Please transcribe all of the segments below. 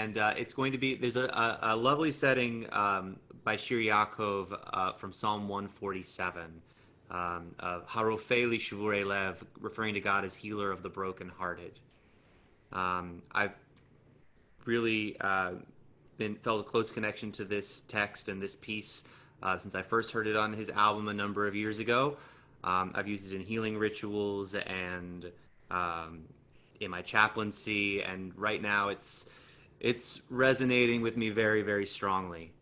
and it's going to be, there's a lovely setting by Shir Yaakov from Psalm 147, Harofei li Shavurei Lev, referring to God as healer of the brokenhearted. I've really felt a close connection to this text and this piece since I first heard it on his album a number of years ago. I've used it in healing rituals and in my chaplaincy, and right now it's resonating with me very, very strongly.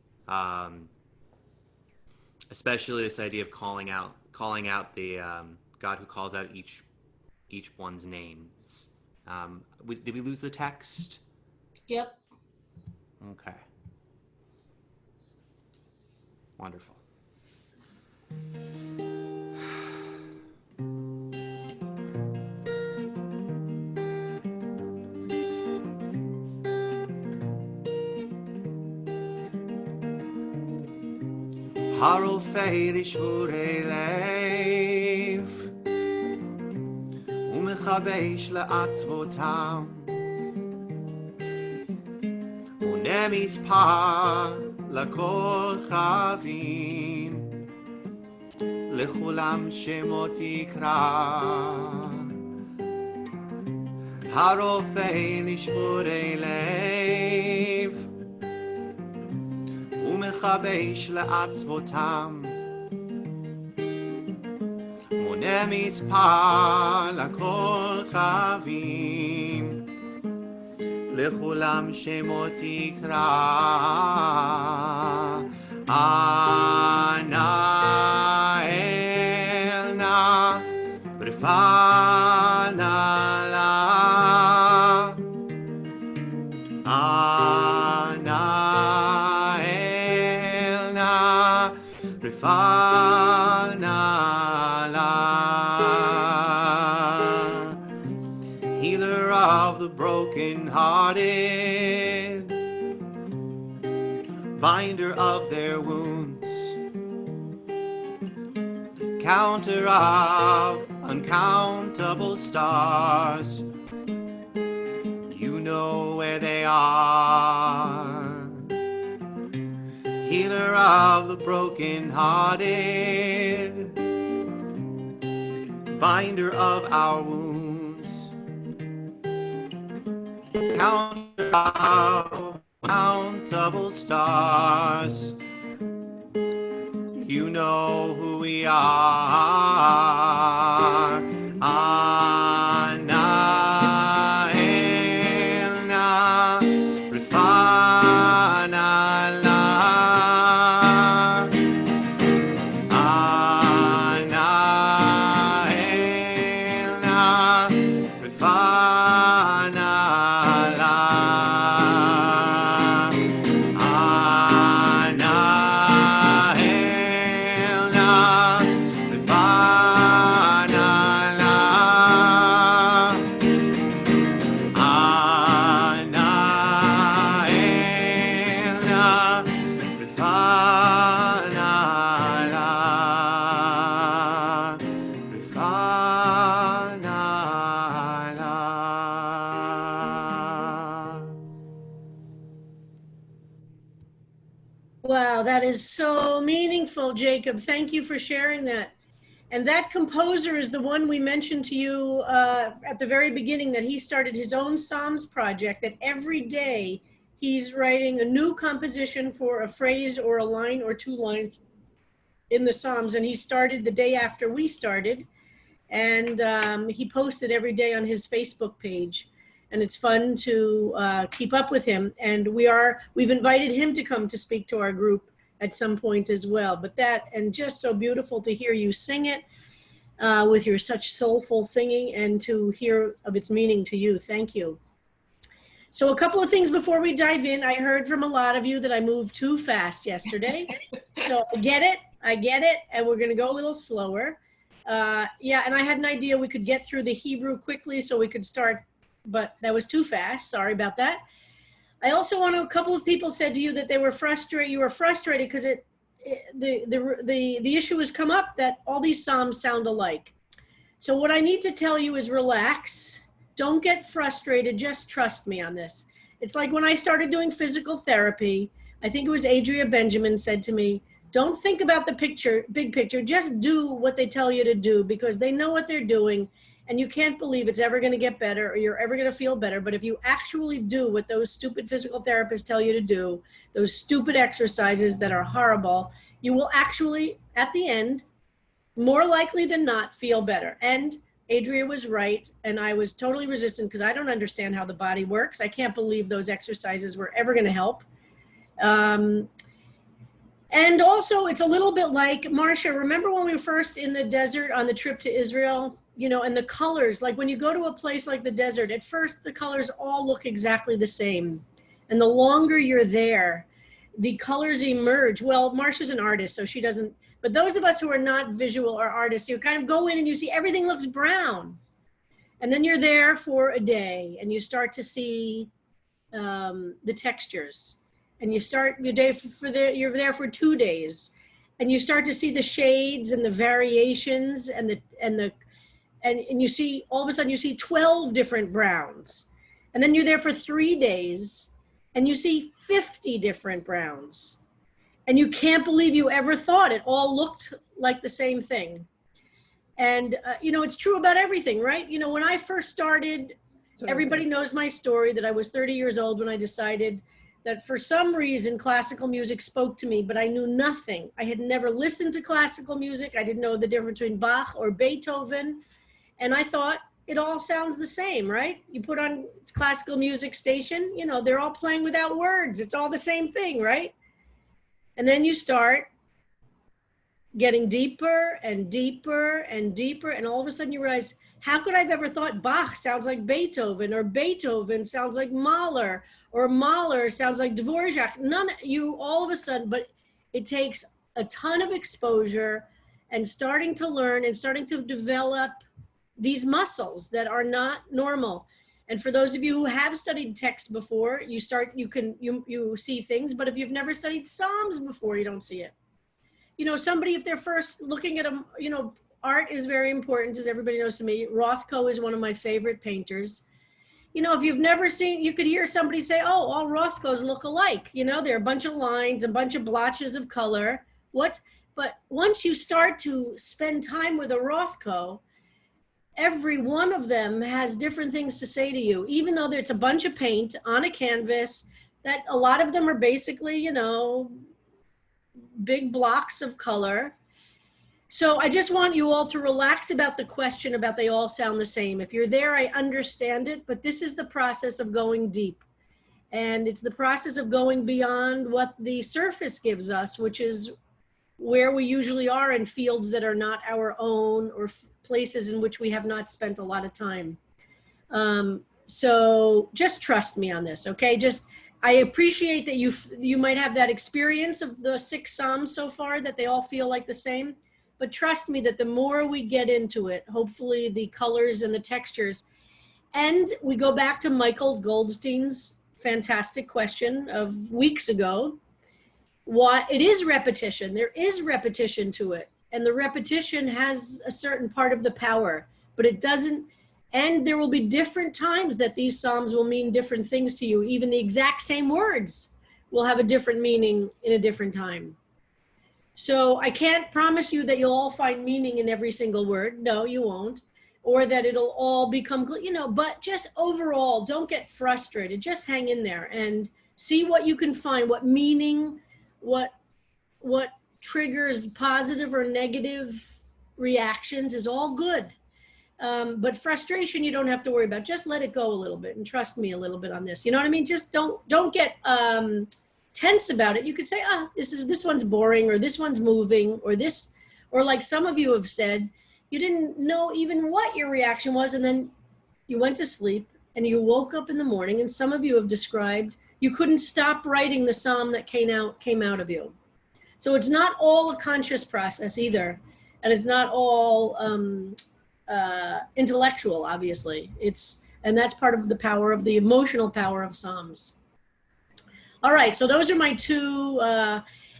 Especially this idea of calling out the God who calls out each one's names. Did we lose the text? Yep. Okay. Wonderful. הרופא לשבורי לב ומכבש לעצבותם מונה מספר לכוכבים לכולם שמות יקרא הרופא לשבורי לב ומכבש לעצבותם מונה מספר לכוכבים לכולם שמות יקרא אנא אל נא רפא נא לה אנא אל נא רפא נא לה healer of the broken-hearted, binder of their wounds, counter of uncountable stars, you know where they are. Healer of the broken-hearted, binder of our wounds, counter of uncountable stars, you know who we are. Anna elna rifana la Anna elna rifana la Anna elna rifana la Anna elna rifana la rifana la. Wow, that is so meaningful, Jacob. Thank you for sharing that. And that composer is the one we mentioned to you at the very beginning, that he started his own Psalms project, that every day he's writing a new composition for a phrase or a line or two lines in the Psalms. And he started the day after we started. And he posted every day on his Facebook page. And it's fun to keep up with him. And we've invited him to come to speak to our group at some point as well. But that, and just so beautiful to hear you sing it with your such soulful singing, and to hear of its meaning to you. Thank you. So a couple of things before we dive in. I heard from a lot of you that I moved too fast yesterday. So I get it, and we're gonna go a little slower. Yeah, and I had an idea we could get through the Hebrew quickly so we could start, but that was too fast. Sorry about that. I also want to, a couple of people said to you that they were frustrated. You were frustrated because the issue has come up that all these Psalms sound alike. So what I need to tell you is relax. Don't get frustrated. Just trust me on this. It's like when I started doing physical therapy, I think it was Adria Benjamin said to me, don't think about the picture, big picture, just do what they tell you to do because they know what they're doing and you can't believe it's ever going to get better or you're ever going to feel better. But if you actually do what those stupid physical therapists tell you to do, those stupid exercises that are horrible, you will actually, at the end, more likely than not, feel better. And Adria was right, and I was totally resistant because I don't understand how the body works. I can't believe those exercises were ever going to help. And also, it's a little bit like, Marcia, remember when we were first in the desert on the trip to Israel? You know, and the colors, like when you go to a place like the desert, at first the colors all look exactly the same. And the longer you're there, the colors emerge. Well, Marcia's an artist, so she doesn't, but those of us who are not visual or artists, you kind of go in and you see everything looks brown. And then you're there for a day and you start to see the textures. And you start your day you're there for 2 days and you start to see the shades and the variations and you see, all of a sudden you see 12 different browns. And then you're there for 3 days and you see 50 different browns. And you can't believe you ever thought it all looked like the same thing. And, you know, it's true about everything, right? You know, when I first started, everybody knows my story that I was 30 years old when I decided that for some reason classical music spoke to me, but I knew nothing. I had never listened to classical music. I didn't know the difference between Bach or Beethoven. And I thought it all sounds the same, right? You put on classical music station, you know, they're all playing without words. It's all the same thing, right? And then you start getting deeper and deeper and deeper. And all of a sudden you realize, how could I have ever thought Bach sounds like Beethoven or Beethoven sounds like Mahler or Mahler sounds like Dvorak? All of a sudden, but it takes a ton of exposure and starting to learn and starting to develop these muscles that are not normal. And for those of you who have studied text before, you see things, but if you've never studied Psalms before, you don't see it. You know, somebody, if they're first looking at art is very important, as everybody knows to me. Rothko is one of my favorite painters. You know, if you've never seen, you could hear somebody say, oh, all Rothkos look alike. You know, they're a bunch of lines, a bunch of blotches of color. But once you start to spend time with a Rothko, every one of them has different things to say to you, even though it's a bunch of paint on a canvas, that a lot of them are basically, you know, big blocks of color. So I just want you all to relax about the question about they all sound the same. If you're there, I understand it, but this is the process of going deep. And it's the process of going beyond what the surface gives us, which is where we usually are in fields that are not our own or places in which we have not spent a lot of time. So just trust me on this, okay? I appreciate that you might have that experience of the 6 Psalms so far, that they all feel like the same. But trust me that the more we get into it, hopefully the colors and the textures, and we go back to Michael Goldstein's fantastic question of weeks ago, why it is repetition. There is repetition to it. And the repetition has a certain part of the power, but it doesn't, and there will be different times that these Psalms will mean different things to you. Even the exact same words will have a different meaning in a different time. So I can't promise you that you'll all find meaning in every single word. No, you won't. Or that it'll all become, you know, but just overall, don't get frustrated. Just hang in there and see what you can find, what meaning, what triggers positive or negative reactions is all good. But frustration, you don't have to worry about. Just let it go a little bit and trust me a little bit on this. You know what I mean? Just don't get tense about it. You could say, this one's boring, or this one's moving, or like some of you have said, you didn't know even what your reaction was, and then you went to sleep and you woke up in the morning, and some of you have described you couldn't stop writing the psalm that came out of you. So it's not all a conscious process either, and it's not all intellectual, obviously. And that's part of the power of the emotional power of Psalms. All right, so those are my 2,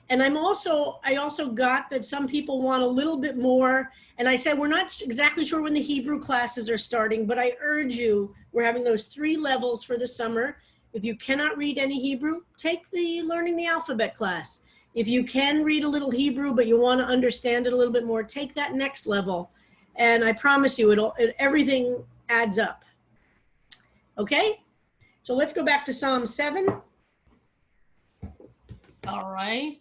and I also got that some people want a little bit more, and I said we're not exactly sure when the Hebrew classes are starting, but I urge you, we're having those 3 levels for the summer. If you cannot read any Hebrew, take the Learning the Alphabet class. If you can read a little Hebrew, but you want to understand it a little bit more, take that next level. And I promise you, everything adds up. Okay? So let's go back to Psalm 7. All right.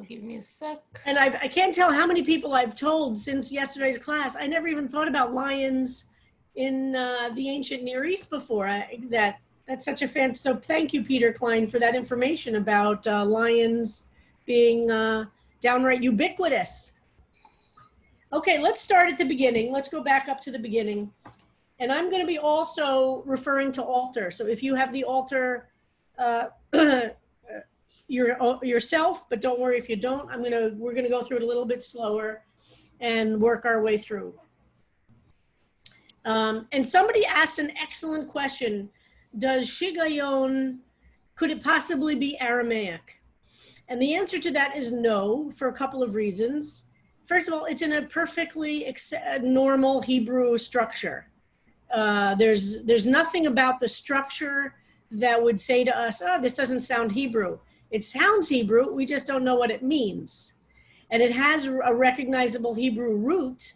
Give me a sec. And I can't tell how many people I've told since yesterday's class. I never even thought about lions in the ancient Near East before. That's such a fan. So thank you, Peter Klein, for that information about lions being downright ubiquitous. Okay, let's start at the beginning. Let's go back up to the beginning. And I'm going to be also referring to altar. So if you have the altar yourself, but don't worry if you don't. We're gonna go through it a little bit slower and work our way through. And somebody asked an excellent question. Does shigayon, could it possibly be Aramaic? And the answer to that is no, for a couple of reasons. First of all, it's in a perfectly normal Hebrew structure. There's nothing about the structure that would say to us, oh, this doesn't sound Hebrew. It sounds Hebrew, we just don't know what it means. And it has a recognizable Hebrew root,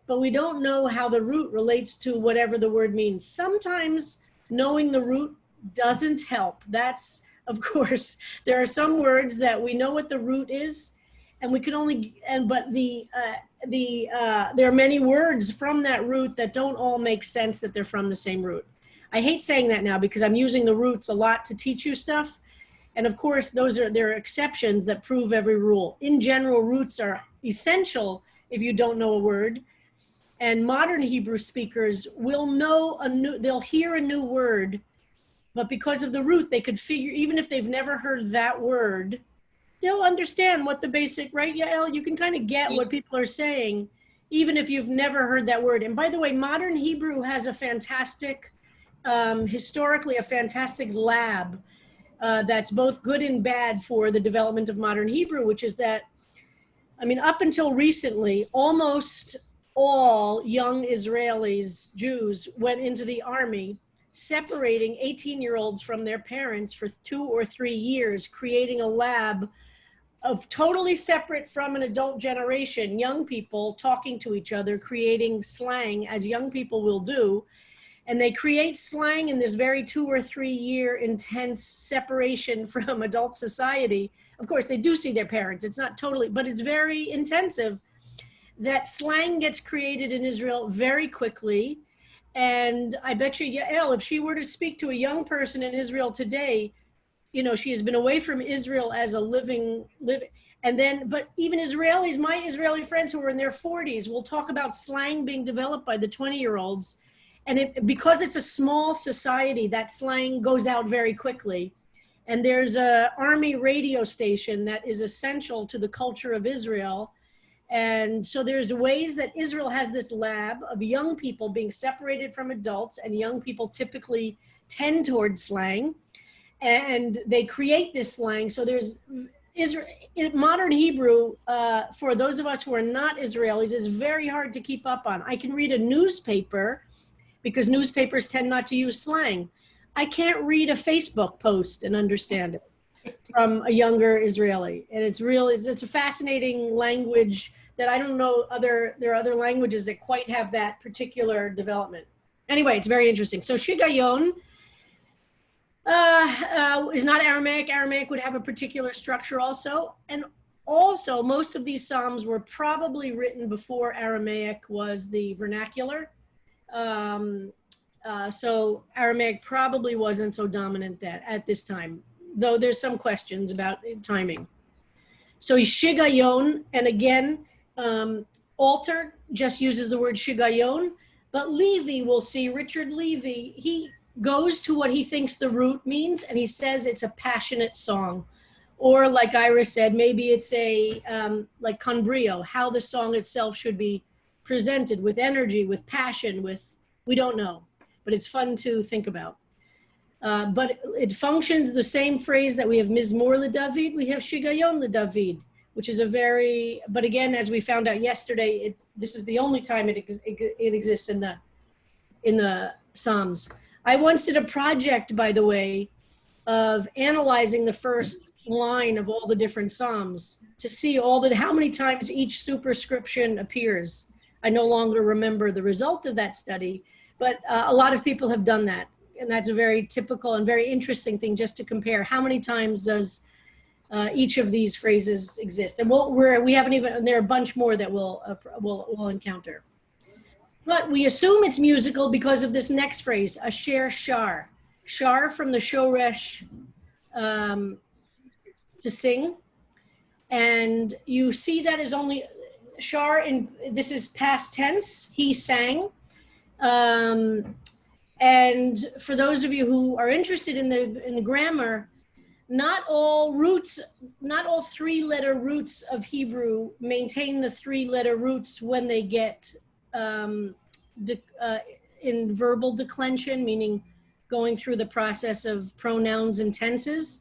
but we don't know how the root relates to whatever the word means. Sometimes knowing the root doesn't help. That's, of course, there are some words that we know what the root is, and we can only, but there are many words from that root that don't all make sense that they're from the same root. I hate saying that now because I'm using the roots a lot to teach you stuff. And of course, there are exceptions that prove every rule. In general, roots are essential if you don't know a word. And modern Hebrew speakers will know they'll hear a new word, but because of the root, they could figure, even if they've never heard that word, they'll understand what the basic, right, Yael? You can kind of get what people are saying, even if you've never heard that word. And by the way, modern Hebrew has a fantastic, historically, a fantastic lab that's both good and bad for the development of modern Hebrew, which is that, I mean, up until recently, almost all young Israelis, Jews, went into the army, separating 18-year-olds from their parents for 2 or 3 years, creating a lab of totally separate from an adult generation, young people talking to each other, creating slang, as young people will do. And they create slang in this very 2 or 3 year intense separation from adult society. Of course, they do see their parents. It's not totally, but it's very intensive. That slang gets created in Israel very quickly. And I bet you, Yael, if she were to speak to a young person in Israel today, you know, she has been away from Israel as a living, and then, but even Israelis, my Israeli friends who are in their 40s will talk about slang being developed by the 20-year-olds. And because it's a small society, that slang goes out very quickly. And there's an army radio station that is essential to the culture of Israel. And so there's ways that Israel has this lab of young people being separated from adults, and young people typically tend towards slang. And they create this slang. So there's modern Hebrew, for those of us who are not Israelis, is very hard to keep up on. I can read a newspaper, because newspapers tend not to use slang. I can't read a Facebook post and understand it from a younger Israeli. And it's a fascinating language that I don't know there are other languages that quite have that particular development. Anyway, it's very interesting. So Shigayon is not Aramaic. Aramaic would have a particular structure also. And also, most of these Psalms were probably written before Aramaic was the vernacular. So Aramaic probably wasn't so dominant at this time, though there's some questions about timing. So Shigayon, and again, altar just uses the word Shigayon, but Levy, we'll see, Richard Levy, he goes to what he thinks the root means, and he says it's a passionate song. Or like Ira said, maybe it's like Conbrio, how the song itself should be presented with energy, with passion, we don't know, but it's fun to think about. But it functions the same phrase that we have Mizmor LeDavid, we have Shigayon LeDavid, which is but again, as we found out yesterday, this is the only time it exists in the Psalms. I once did a project, by the way, of analyzing the first line of all the different Psalms to see how many times each superscription appears. I no longer remember the result of that study, but a lot of people have done that. And that's a very typical and very interesting thing, just to compare how many times does each of these phrases exist. And we haven't even, there are a bunch more that we'll encounter. But we assume it's musical because of this next phrase, asher shar. Shar from the shoresh, to sing. And you see that as only shar, this is past tense, he sang. And for those of you who are interested in the grammar, not all 3-letter roots of Hebrew maintain the 3-letter roots when they get in verbal declension, meaning going through the process of pronouns and tenses,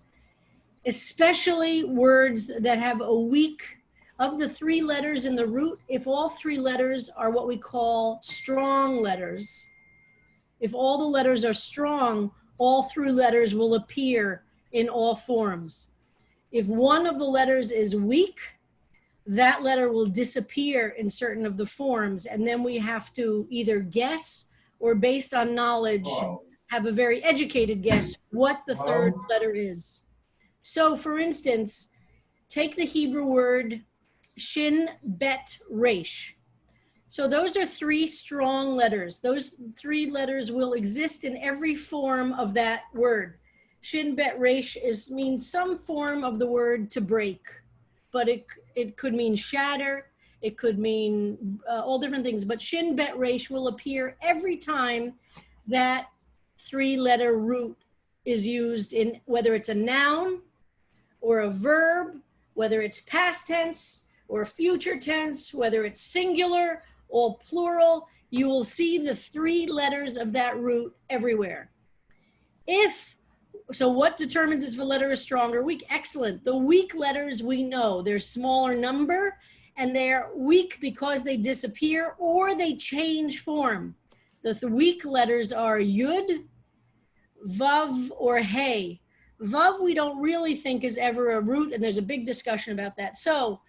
especially words that have a weak, of the 3 letters in the root, if all 3 letters are what we call strong letters, if all the letters are strong, all 3 letters will appear in all forms. If one of the letters is weak, that letter will disappear in certain of the forms, and then we have to either guess or, based on knowledge, have a very educated guess what the 3rd letter is. So, for instance, take the Hebrew word shin bet resh. So those are 3 strong letters. Those 3 letters will exist in every form of that word. Shin bet resh means some form of the word to break, but it could mean shatter. It could mean all different things. But shin bet resh will appear every time that 3-letter root is used in, whether it's a noun or a verb, whether it's past tense or future tense, whether it's singular or plural, you will see the 3 letters of that root everywhere. So what determines if a letter is strong or weak? Excellent. The weak letters we know, they're smaller number, and they're weak because they disappear or they change form. The weak letters are yud, vav, or hey. Vav we don't really think is ever a root, and there's a big discussion about that. So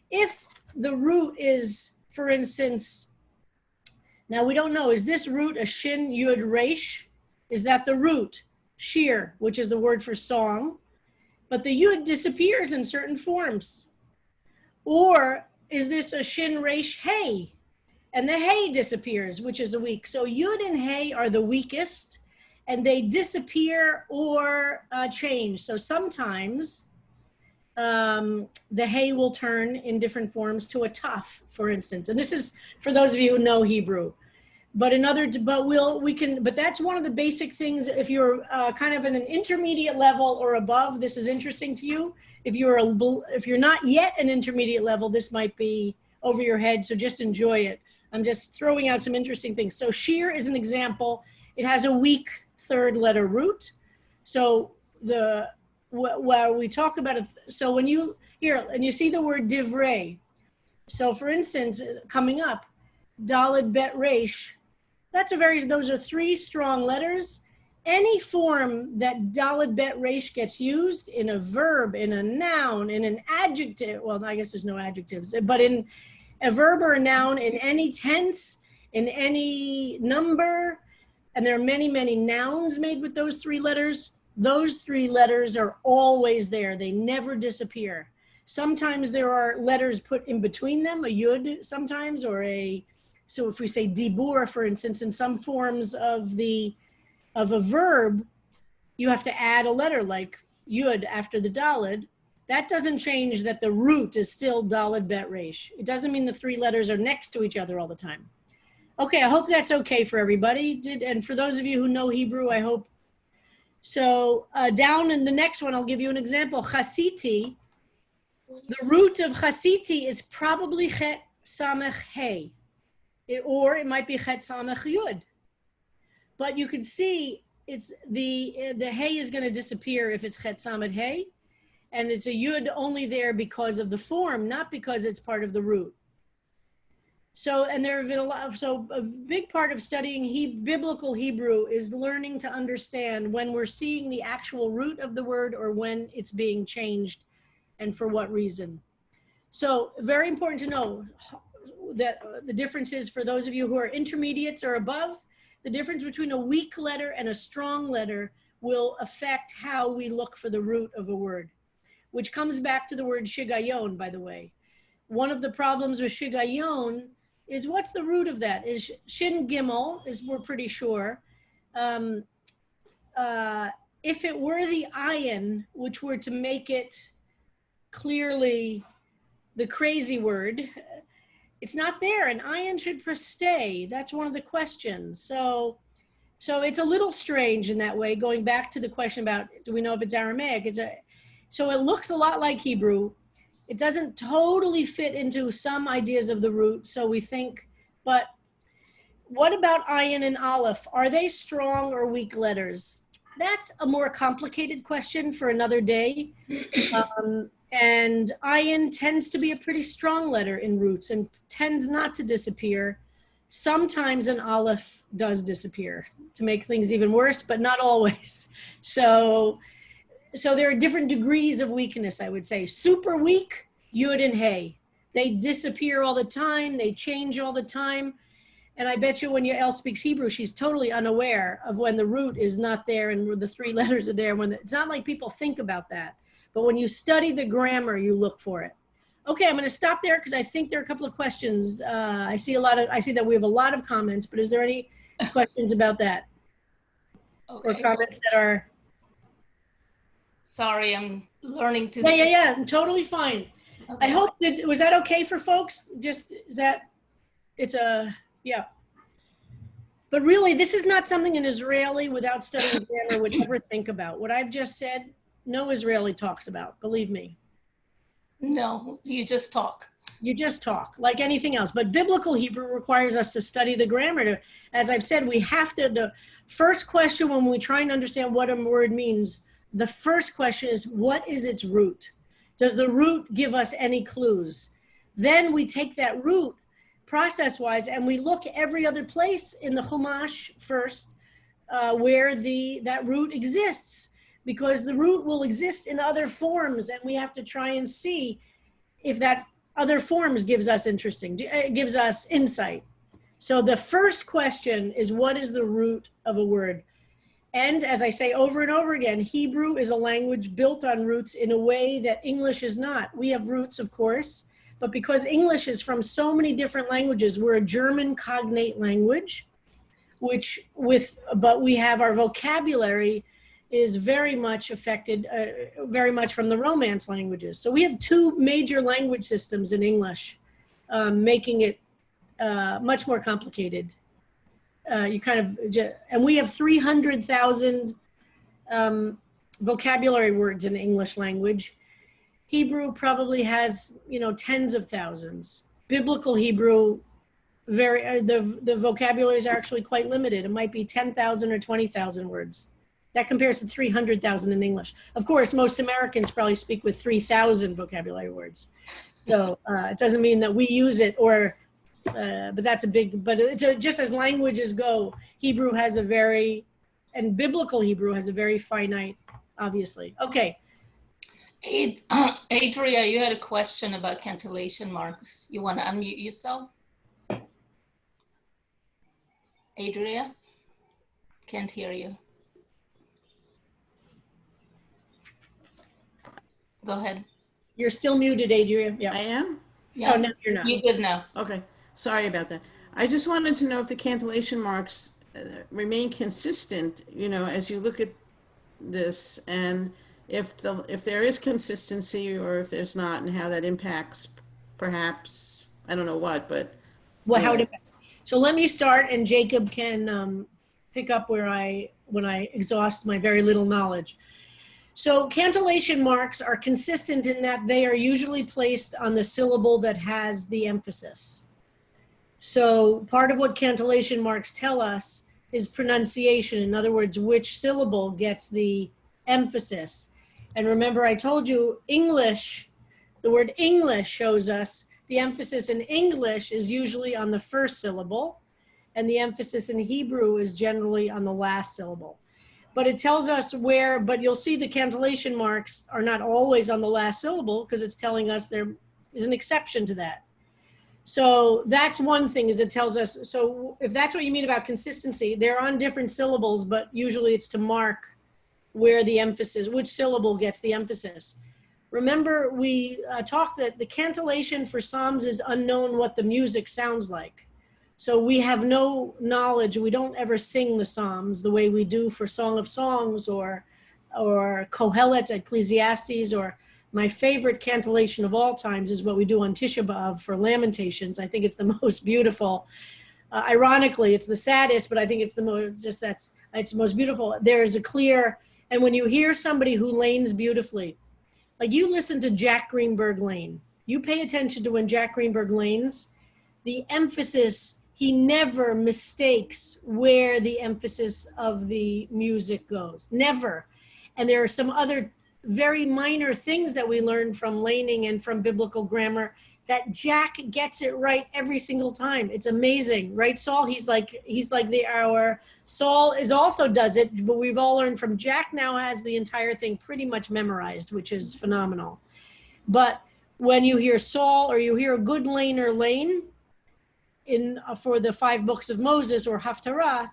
if the root is, for instance, now we don't know, is this root a shin, yud, resh? Is that the root? Shir, which is the word for song, but the yud disappears in certain forms. Or is this a shin, resh, hey? And the hey disappears, which is a weak. So yud and hey are the weakest, and they disappear or change. So sometimes the hey will turn in different forms to a taf, for instance. And this is for those of you who know Hebrew. But but that's one of the basic things. If you're kind of in an intermediate level or above, this is interesting to you. If you're not yet an intermediate level, this might be over your head. So just enjoy it. I'm just throwing out some interesting things. So shir is an example. It has a weak 3rd-letter root. So where we talk about it. So when you see the word divrei. So for instance, coming up, daled bet resh. Those are 3 strong letters. Any form that daled bet resh gets used in a verb, in a noun, in an adjective, well, I guess there's no adjectives, but in a verb or a noun, in any tense, in any number, and there are many, many nouns made with those 3 letters, those 3 letters are always there. They never disappear. Sometimes there are letters put in between them, a yud sometimes, so if we say dibur, for instance, in some forms of a verb, you have to add a letter like yud after the daled. That doesn't change that the root is still daled bet resh. It doesn't mean the 3 letters are next to each other all the time. Okay, I hope that's okay for everybody. And for those of you who know Hebrew, I hope. So down in the next one, I'll give you an example. Chasiti, the root of chasiti is probably chet samech hey. Or it might be chet samech yud. But you can see it's the hey is going to disappear if it's chet samech hey, and it's a yud only there because of the form, not because it's part of the root. And there have been a big part of studying biblical Hebrew is learning to understand when we're seeing the actual root of the word or when it's being changed and for what reason. So very important to know that the difference is, for those of you who are intermediates or above, the difference between a weak letter and a strong letter will affect how we look for the root of a word, which comes back to the word shigayon, by the way. One of the problems with shigayon is, what's the root of that? Is shin gimel, we're pretty sure. If it were the ayin, which were to make it clearly the crazy word, it's not there, and ayin should stay. That's one of the questions. So it's a little strange in that way, going back to the question about, do we know if it's Aramaic? So it looks a lot like Hebrew. It doesn't totally fit into some ideas of the root, so we think, but what about ayin and aleph? Are they strong or weak letters? That's a more complicated question for another day. And ayin tends to be a pretty strong letter in roots and tends not to disappear. Sometimes an aleph does disappear to make things even worse, but not always. So there are different degrees of weakness, I would say. Super weak, yud and hey. They disappear all the time. They change all the time. And I bet you when Yael speaks Hebrew, she's totally unaware of when the root is not there and the three letters are there. It's not like people think about that. But when you study the grammar, you look for it. Okay, I'm going to stop there because I think there are a couple of questions. I see that we have a lot of comments, but is there any questions about that? Okay. Or comments that are... Sorry, I'm learning to... Yeah, totally fine. Okay. I hope was that okay for folks? Yeah. But really, this is not something an Israeli without studying grammar would ever think about. What I've just said, no Israeli talks about, believe me. No, you just talk. You just talk, like anything else. But biblical Hebrew requires us to study the grammar. As I've said, we have to, the first question when we try and understand what a word means, the first question is, what is its root? Does the root give us any clues? Then we take that root process-wise and we look every other place in the Chumash first where that root exists, because the root will exist in other forms and we have to try and see if that other forms gives us insight. So the first question is, what is the root of a word? And as I say over and over again, Hebrew is a language built on roots in a way that English is not. We have roots, of course, but because English is from so many different languages, we're a German cognate language, but we have our vocabulary is very much affected, very much from the Romance languages. So we have two major language systems in English, making it much more complicated. And we have 300,000 vocabulary words in the English language. Hebrew probably has, tens of thousands. Biblical Hebrew, the vocabularies are actually quite limited. It might be 10,000 or 20,000 words. That compares to 300,000 in English. Of course, most Americans probably speak with 3,000 vocabulary words. So it doesn't mean that we use it, but that's just as languages go, Hebrew has and biblical Hebrew has a very finite, obviously. Okay. Adria, you had a question about cantillation marks. You want to unmute yourself? Adria? Can't hear you. Go ahead. You're still muted, Adria. Yeah. I am? Yeah. Oh, no, you're not. You're good now. Okay. Sorry about that. I just wanted to know if the cantillation marks remain consistent, as you look at this, and if there is consistency or if there's not, and how that impacts perhaps, I don't know what, but. Well, how it impacts. So let me start, and Jacob can pick up when I exhaust my very little knowledge. So cantillation marks are consistent in that they are usually placed on the syllable that has the emphasis. So part of what cantillation marks tell us is pronunciation. In other words, which syllable gets the emphasis. And remember, I told you the word English shows us the emphasis in English is usually on the first syllable, and the emphasis in Hebrew is generally on the last syllable. But it tells us where, but you'll see the cantillation marks are not always on the last syllable, because it's telling us there is an exception to that. So that's one thing, is it tells us, so if that's what you mean about consistency, they're on different syllables, but usually it's to mark where the emphasis, which syllable gets the emphasis. Remember, we talked that the cantillation for Psalms is unknown what the music sounds like. So we have no knowledge, we don't ever sing the Psalms the way we do for Song of Songs or Kohelet, Ecclesiastes, or my favorite cantillation of all times is what we do on Tisha B'Av for Lamentations. I think it's the most beautiful. Ironically, it's the saddest, but I think it's the most, it's the most beautiful. There is a clear, and when you hear somebody who lanes beautifully, like you listen to Jack Greenberg lane, you pay attention to when Jack Greenberg lanes, the emphasis, he never mistakes where the emphasis of the music goes, never. And there are some other very minor things that we learn from laning and from biblical grammar that Jack gets it right every single time. It's amazing, right, Saul? He's like our Saul is also does it, but we've all learned from Jack. Now has the entire thing pretty much memorized, which is phenomenal. But when you hear Saul, or you hear a good laner lane in for the 5 books of Moses or Haftarah,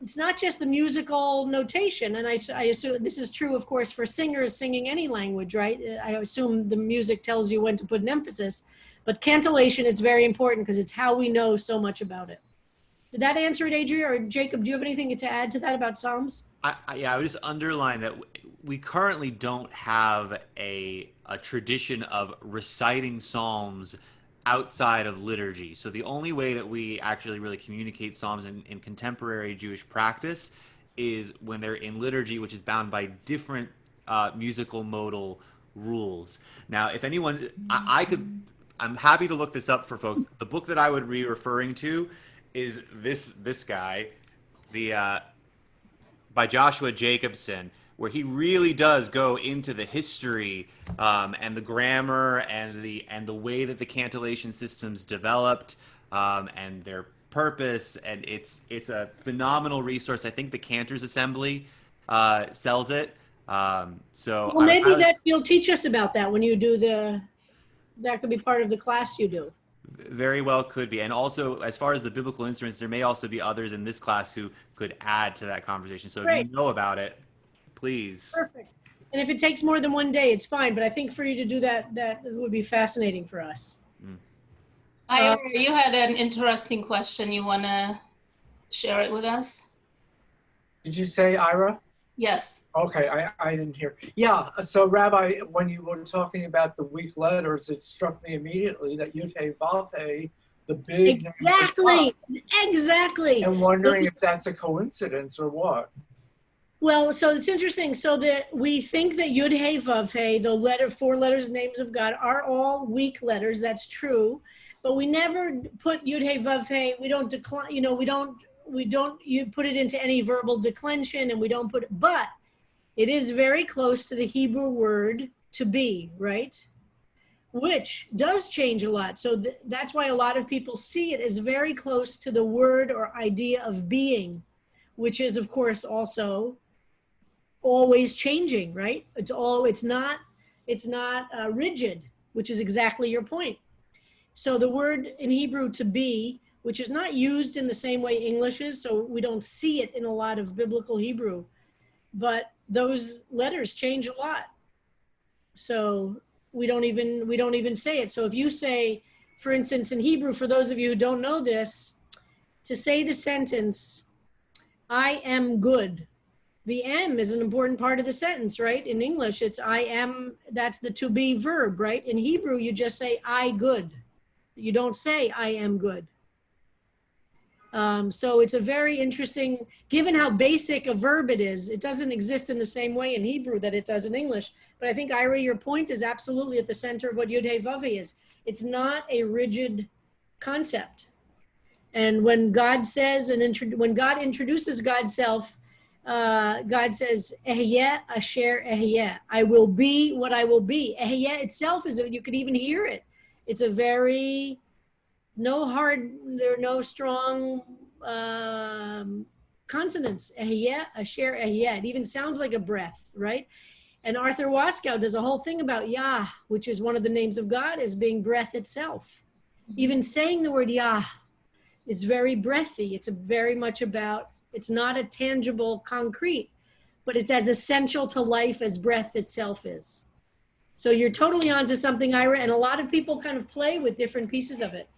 it's not just the musical notation. And I assume this is true, of course, for singers singing any language, right? I assume the music tells you when to put an emphasis, but cantillation is very important because it's how we know so much about it. Did that answer it, Adria? Or Jacob, do you have anything to add to that about Psalms? Yeah, I would just underline that we currently don't have a tradition of reciting Psalms outside of liturgy. So the only way that we actually really communicate Psalms in contemporary Jewish practice is when they're in liturgy, which is bound by different musical modal rules. Now, if anyone's, I'm happy to look this up for folks. The book that I would be referring to is this guy, by Joshua Jacobson, where he really does go into the history and the grammar and the way that the cantillation systems developed and their purpose, and it's a phenomenal resource. I think the Cantors Assembly sells it. So well, maybe that you'll teach us about that when you do that could be part of the class you do. Very well could be. And also, as far as the biblical instruments, there may also be others in this class who could add to that conversation. So if you know about it, please. Perfect. And if it takes more than one day, it's fine. But I think for you to do that, that would be fascinating for us. Ira, you had an interesting question. You want to share it with us? Did you say Ira? Yes. Okay, I didn't hear. Yeah, so Rabbi, when you were talking about the weak letters, it struck me immediately that Yud Hey Vav Hey, the big Exactly. And wondering if that's a coincidence or what. Well, so it's interesting. So that we think that Yud Hey Vav Hey, the 4 letters of names of God, are all weak letters. That's true, but we never put Yud Hey Vav Hey. We don't decline. You know, we don't you put it into any verbal declension, and we don't put it. But it is very close to the Hebrew word to be, right? Which does change a lot. So that's why a lot of people see it as very close to the word or idea of being, which is, of course, also always changing, right? It's not rigid, which is exactly your point. So the word in Hebrew to be, which is not used in the same way English is, so we don't see it in a lot of biblical Hebrew, but those letters change a lot. So we don't even say it. So if you say, for instance, in Hebrew, for those of you who don't know this, to say the sentence, I am good, the am is an important part of the sentence, right? In English, it's I am, that's the to be verb, right? In Hebrew, you just say I good. You don't say I am good. So it's a very interesting, given how basic a verb it is, it doesn't exist in the same way in Hebrew that it does in English. But I think, Ira, your point is absolutely at the center of what Yud Hey Vav Hey is. It's not a rigid concept. And when God says, when God introduces God's self, God says, Ehyeh asher ehyeh. I will be what I will be. Ehyeh itself is, you could even hear it It's a very, there are no strong consonants. Ehiyeh, asher, ehiyeh. It even sounds like a breath, right? And Arthur Waskow does a whole thing about Yah, which is one of the names of God, as being breath itself. Even saying the word Yah, it's very breathy. It's very much about, it's not a tangible, concrete, but it's as essential to life as breath itself is. So you're totally onto something, Ira, and a lot of people kind of play with different pieces of it.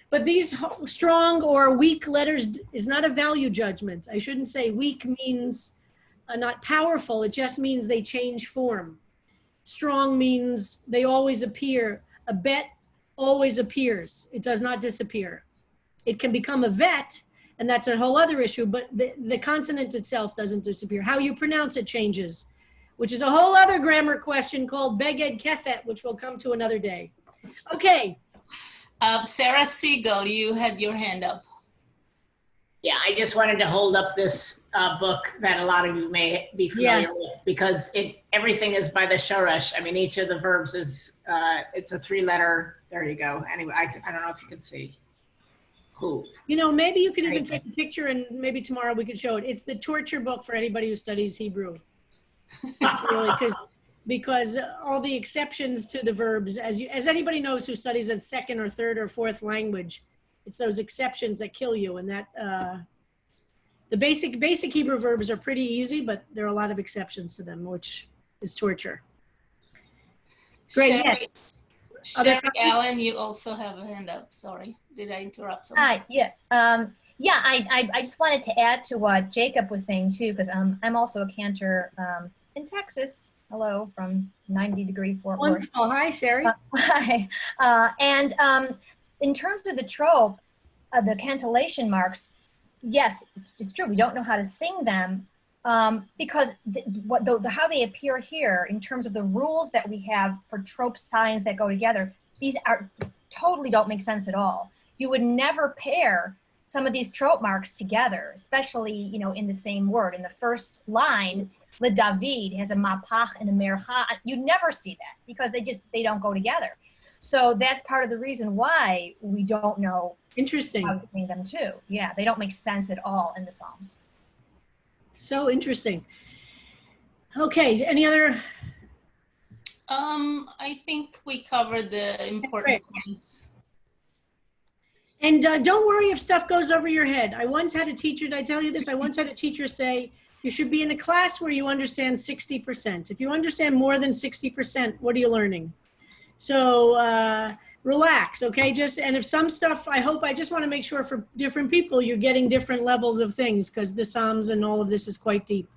But these strong or weak letters is not a value judgment. I shouldn't say weak means not powerful. It just means they change form. Strong means they always appear. A bet always appears. It does not disappear. It can become a vet, and that's a whole other issue, but the consonant itself doesn't disappear. How you pronounce it changes, which is a whole other grammar question called beged kefet, which we'll come to another day. Okay. Sarah Siegel, you had your hand up. Yeah, I just wanted to hold up this book that a lot of you may be familiar with, because everything is by the shoresh. I mean, each of the verbs is, it's a 3-letter, there you go. Anyway, I don't know if you can see. Who? You know, maybe you could even take a picture and maybe tomorrow we could show it. It's the torture book for anybody who studies Hebrew. It's really, because all the exceptions to the verbs, as anybody knows who studies a second or third or fourth language, it's those exceptions that kill you. And that the basic Hebrew verbs are pretty easy, but there are a lot of exceptions to them, which is torture. Great. Sherry Allen, you also have a hand up. Sorry, did I interrupt someone? Yeah. I just wanted to add to what Jacob was saying too, because I'm also a cantor in Texas. Hello from 90-degree Fort Worth. Wonderful. Hi, Sherry. Hi. In terms of the trope, the cantillation marks, yes, it's true. We don't know how to sing them because how they appear here in terms of the rules that we have for trope signs that go together, these totally don't make sense at all. You would never pair some of these trope marks together, especially, in the same word. In the first line, Le David has a mapach and a mercha. You never see that because they don't go together. So that's part of the reason why we don't know how to sing them too. Yeah, they don't make sense at all in the Psalms. So interesting. Okay, any other? I think we covered the important points. And don't worry if stuff goes over your head. I once had a teacher, did I tell you this? I once had a teacher say, you should be in a class where you understand 60%. If you understand more than 60%, what are you learning? So relax, okay? And if some stuff, I just want to make sure for different people, you're getting different levels of things because the Psalms and all of this is quite deep.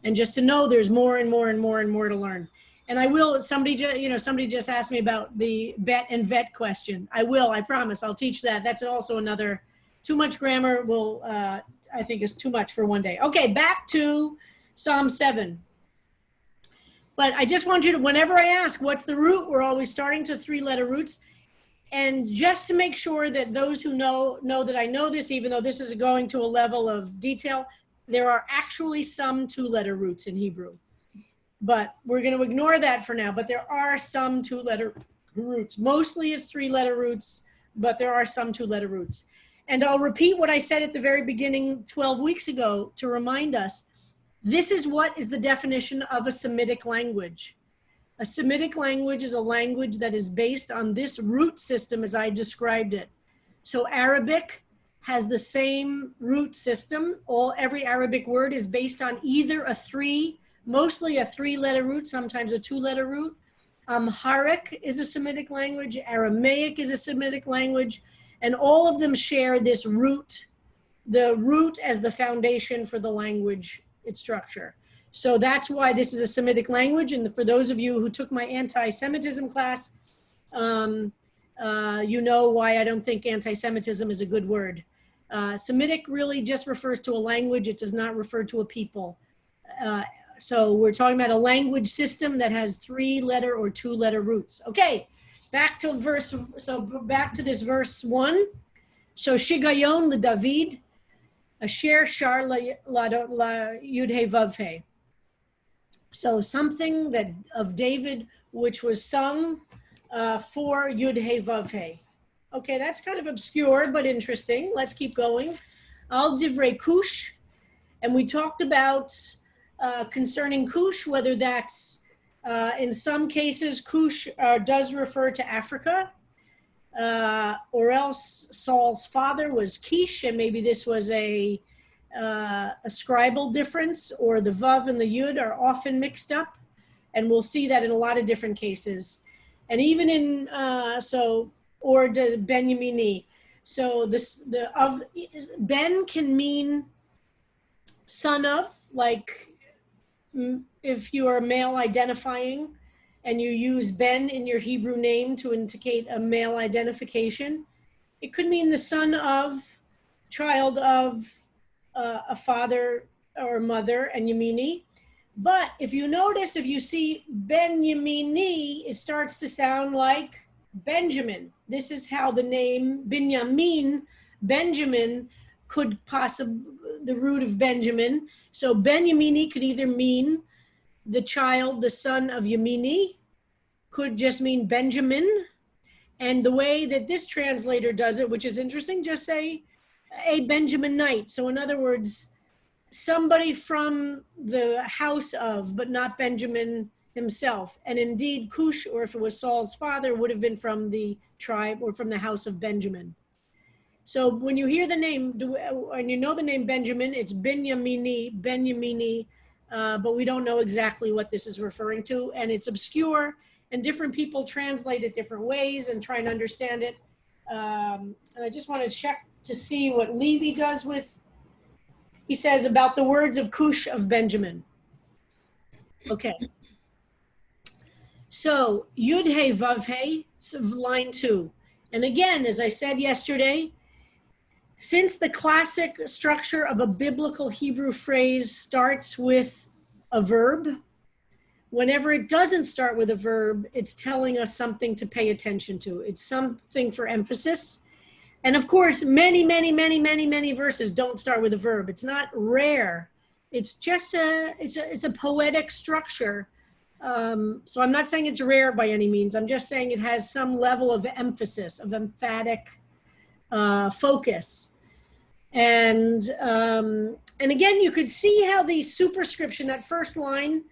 And just to know there's more and more and more and more to learn. And I will, somebody just asked me about the bet and vet question. I promise, I'll teach that. That's also another, too much grammar will, I think is too much for one day. Okay, back to Psalm 7. But I just want you to, whenever I ask, what's the root? We're always starting to 3-letter roots. And just to make sure that those who know that I know this, even though this is going to a level of detail, there are actually some 2-letter roots in Hebrew. But we're going to ignore that for now. But there are some 2-letter roots. Mostly it's 3-letter roots, but there are some 2-letter roots. And I'll repeat what I said at the very beginning 12 weeks ago to remind us, this is what is the definition of a Semitic language. A Semitic language is a language that is based on this root system as I described it. So Arabic has the same root system. Every Arabic word is based on either mostly a 3-letter root, sometimes a 2-letter root. Amharic is a Semitic language. Aramaic is a Semitic language. And all of them share this root, the root as the foundation for the language, its structure. So that's why this is a Semitic language. And for those of you who took my anti-Semitism class, you know why I don't think anti-Semitism is a good word. Semitic really just refers to a language. It does not refer to a people. So we're talking about a language system that has 3-letter or 2-letter roots. Okay, back to this verse 1. So Shigayon le David, Asher Shar la Yudhe Vavhe. So something of David, which was sung for Yud He Vav He. Okay, that's kind of obscure, but interesting. Let's keep going. Al Divrei Kush. And we talked about concerning Kush, whether that's, in some cases, Kush does refer to Africa, or else Saul's father was Kish, and maybe this was a scribal difference, or the Vav and the Yud are often mixed up. And we'll see that in a lot of different cases. And even in, or the Benyamini. So Ben can mean son of, like if you are male identifying and you use Ben in your Hebrew name to indicate a male identification. It could mean the son of, child of a father or mother, and Yamini. But if you notice, if you see Benyamini, it starts to sound like Benjamin. This is how the name Binyamin, Benjamin, could possibly, the root of Benjamin. So Benyamini could either mean the child, the son of Yamini, could just mean Benjamin. And the way that this translator does it, which is interesting, just say a Benjaminite. So in other words, somebody from the house of, but not Benjamin himself. And indeed, Cush, or if it was Saul's father, would have been from the tribe or from the house of Benjamin. So when you hear the name, and you know the name Benjamin, it's Benyamini, but we don't know exactly what this is referring to, and it's obscure, and different people translate it different ways and try and understand it. And I just want to check to see what Levi does with, he says about the words of Cush of Benjamin. Okay. So Yud He Vav He, so line 2. And again, as I said yesterday, since the classic structure of a biblical Hebrew phrase starts with a verb, whenever it doesn't start with a verb, it's telling us something to pay attention to. It's something for emphasis. And of course, many verses don't start with a verb. It's not rare. It's just it's a poetic structure. So I'm not saying it's rare by any means. I'm just saying it has some level of emphasis, of emphatic focus. And again, you could see how the superscription, that first line,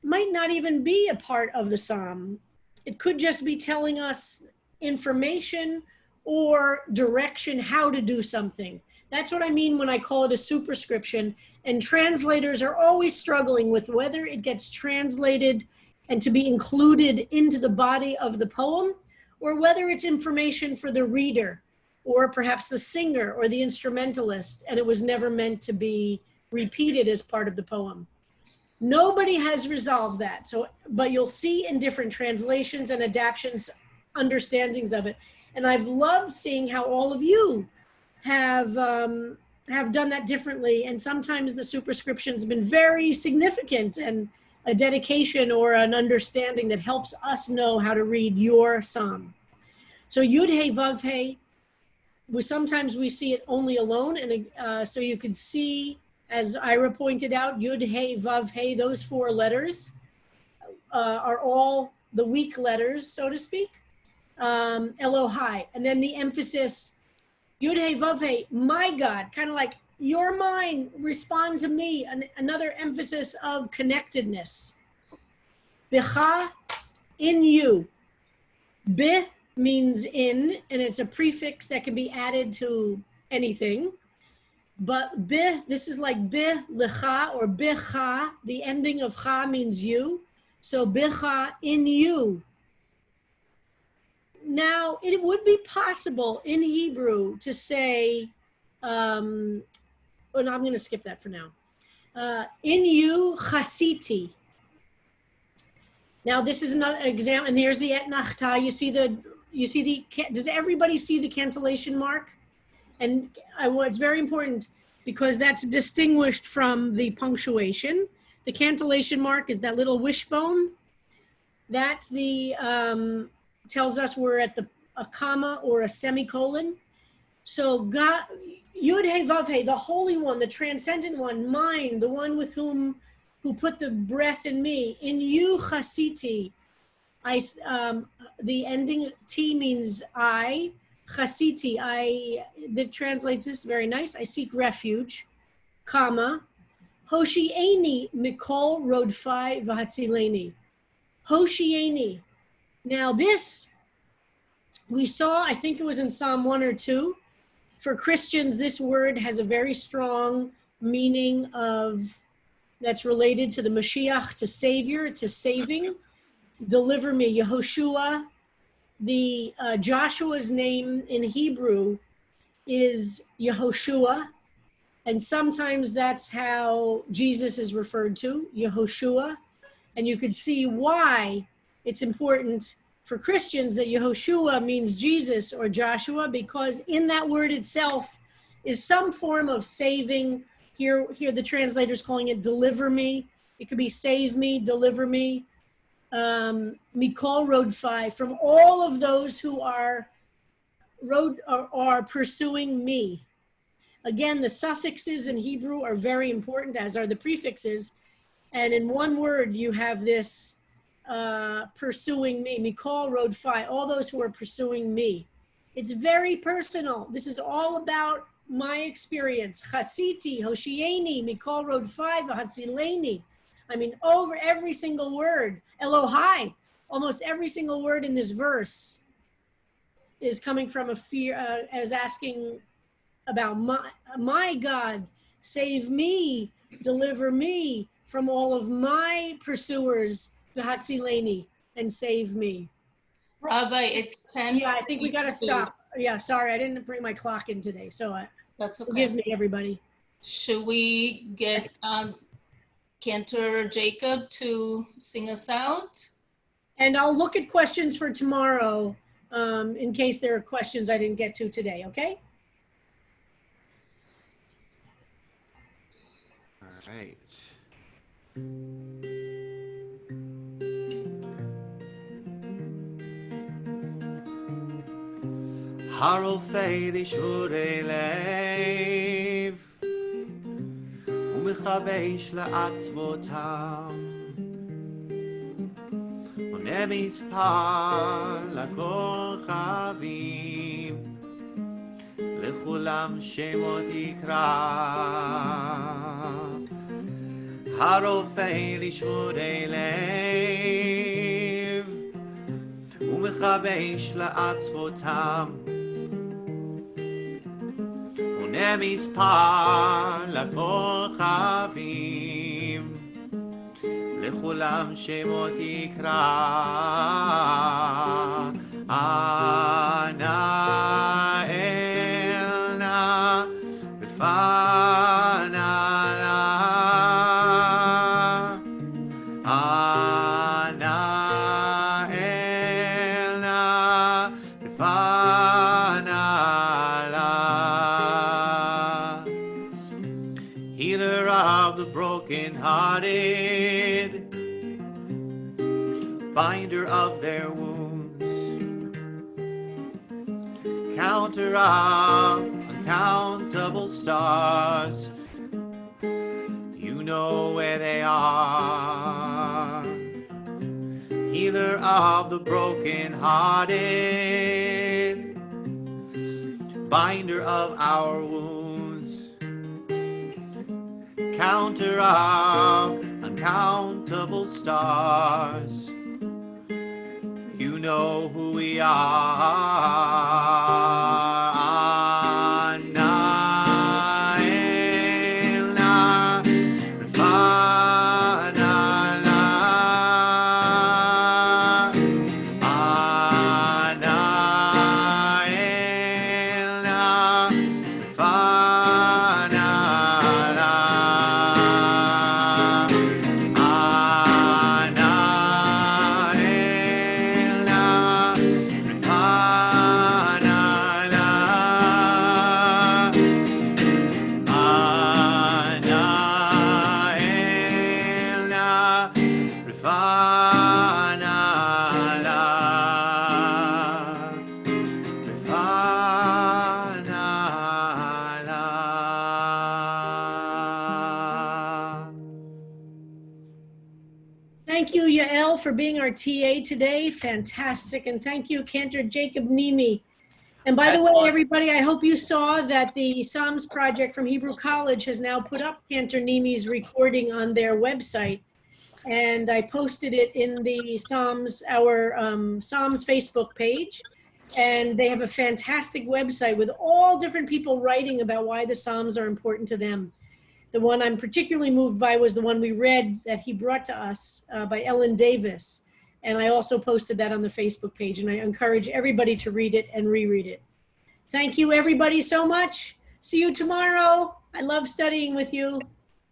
might not even be a part of the psalm. It could just be telling us information or direction how to do something. That's what I mean when I call it a superscription. And translators are always struggling with whether it gets translated and to be included into the body of the poem, or whether it's information for the reader, or perhaps the singer or the instrumentalist, and it was never meant to be repeated as part of the poem. Nobody has resolved that. So, but you'll see in different translations and adaptions, understandings of it. And I've loved seeing how all of you have done that differently. And sometimes the superscription's been very significant, and a dedication or an understanding that helps us know how to read your psalm. So Yud He Vav He, sometimes we see it only alone. And so you can see, as Ira pointed out, Yud He Vav He, those 4 letters are all the weak letters, so to speak. Elohai, and then the emphasis, Yud He Vav He, my God, kind of like you're mine, respond to me, another emphasis of connectedness. Bicha, in you. Bi means in, and it's a prefix that can be added to anything. But bi, this is like bi lecha or bicha, the ending of cha means you. So bicha, in you. Now, it would be possible in Hebrew to say, oh no, I'm going to skip that for now. In you, chasiti. Now, this is another example, and here's the et nachta. Does everybody see the cantillation mark? And it's very important because that's distinguished from the punctuation. The cantillation mark is that little wishbone. That's the, tells us we're at a comma or a semicolon. So God, Yud He Vav He, the Holy One, the Transcendent One, mine, the one with who put the breath in me, in you chasiti, The ending T means I. Chasiti, that translates this very nice. I seek refuge, comma. Hoshieni mikol rodfai v'hatzileni. Hoshieni. Now this, we saw, I think it was in Psalm 1 or 2. For Christians, this word has a very strong meaning that's related to the Mashiach, to Savior, to saving. Deliver me, Yehoshua. The Joshua's name in Hebrew is Yehoshua, and sometimes that's how Jesus is referred to, Yehoshua. And you could see why it's important for Christians that Yehoshua means Jesus or Joshua, because in that word itself is some form of saving. Here the translator's calling it deliver me. It could be save me, deliver me. Mikol Rodfai, from all of those who are pursuing me. Again, the suffixes in Hebrew are very important, as are the prefixes. And in one word, you have this pursuing me, Mikol Rodfai, all those who are pursuing me. It's very personal. This is all about my experience. Chasiti, Hoshieni, Mikol Rodfai, V'hatzileni. I mean, over every single word, Elohai, almost every single word in this verse is coming from a fear, as asking about my God, save me, deliver me from all of my pursuers, V'hatzileni, and save me. Rabbi, it's 10. Yeah, I think we got to stop. Yeah, sorry, I didn't bring my clock in today, so That's okay. Forgive me, everybody. Should we get Cantor Jacob to sing us out? And I'll look at questions for tomorrow in case there are questions I didn't get to today, okay? All right. הרופא לישורי לב ומכבש לעצבותם עונה מספר לכוכבים לכולם שמות יקרא הרופא לישורי לב ומכבש לעצבותם עונה מספר לכוכבים לכולם שמות יקרא אנא אל נא בפנה broken-hearted, binder of their wounds, counter of uncountable stars, you know where they are. Healer of the broken-hearted, binder of our wounds, counter of uncountable stars, you know who we are. Thank you, Yael, for being our TA today. Fantastic. And thank you, Cantor Jacob Nimi. And by the way, everybody, I hope you saw that the Psalms Project from Hebrew College has now put up Cantor Nimi's recording on their website. And I posted it in the Psalms, our Psalms Facebook page. And they have a fantastic website with all different people writing about why the Psalms are important to them. The one I'm particularly moved by was the one we read that he brought to us by Ellen Davis. And I also posted that on the Facebook page, and I encourage everybody to read it and reread it. Thank you, everybody, so much. See you tomorrow. I love studying with you.